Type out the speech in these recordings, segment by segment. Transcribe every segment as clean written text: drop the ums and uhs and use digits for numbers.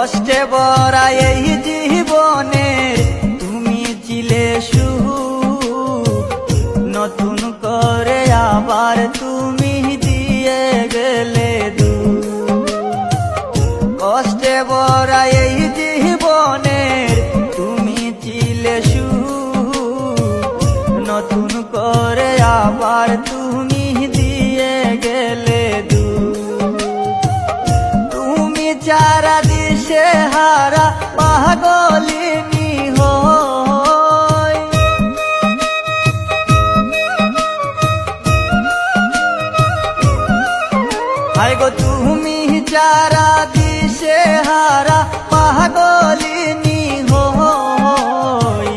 কষ্টে ভরা এই জীবনের তুমি ছিলে সুখ, নতুন করে আবার তুমি দিয়ে গেলে দুঃখ। কষ্টে ভরা এই জীবনের তুমি ছিলে সুখ, নতুন করে আবার তুমি দিয়ে গেলে দুঃখ। তুমি যারা দিশে হারা পাগলিনী হই, হায় গো তুমি যারা দিশে হারা পাগলিনী হই,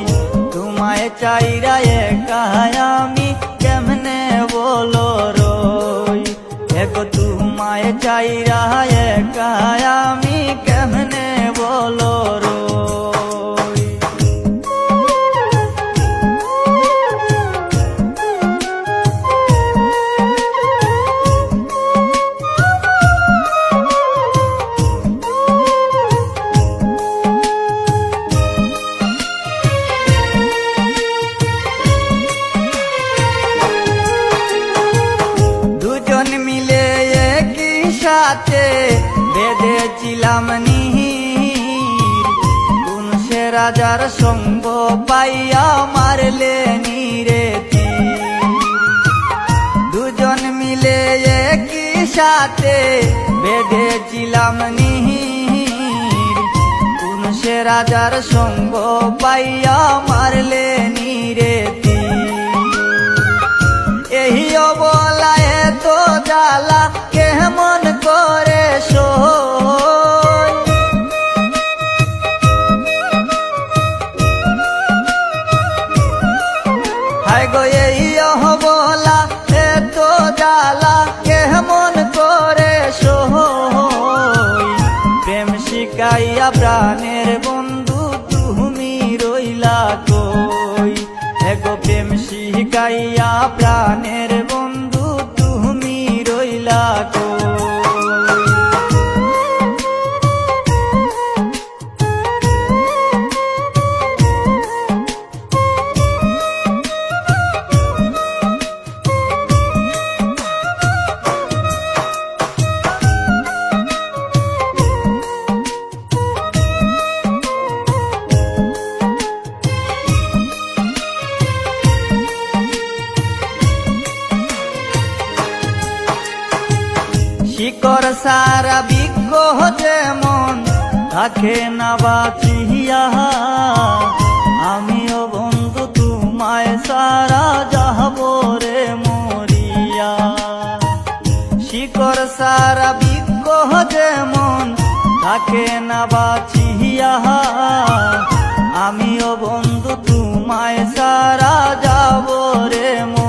তোমায় চাইরা একা আমি কেমনে বলো রই। গো তোমায় চাইরা একা আমি কেমনে বলো রই। দুজন মিলে একই সাথে বেঁধেছিলাম নীর, কোন সে রাজার সঙ্গ পাইয়া মারলে নীরে তীর। দুজন মিলে একই সাথে বেঁধেছিলাম নীর, কোন সে রাজার সঙ্গ পাইয়া মারলে নীরে তীর। এই অবলায় তো জ্বালা কেমন করে সই, হায় গো এই অবলা এত জ্বালা কেমন করে সই। প্রেম শিখাইয়া প্রাণের বন্ধু তুমি রইলা কই, গো প্রেম শিখাইয়া প্রাণের বন্ধু তুমি রইলা কই। শিকড় সারা বৃক্ষ যেমন থাকে না বাঁচিয়া, আমিও বন্ধু তোমায় সারা যাব রে মরিয়া। শিকড় সারা বৃক্ষ যেমন থাকে না বাঁচিয়া, আমিও বন্ধু তোমায় সারা যাব রে মরিয়া।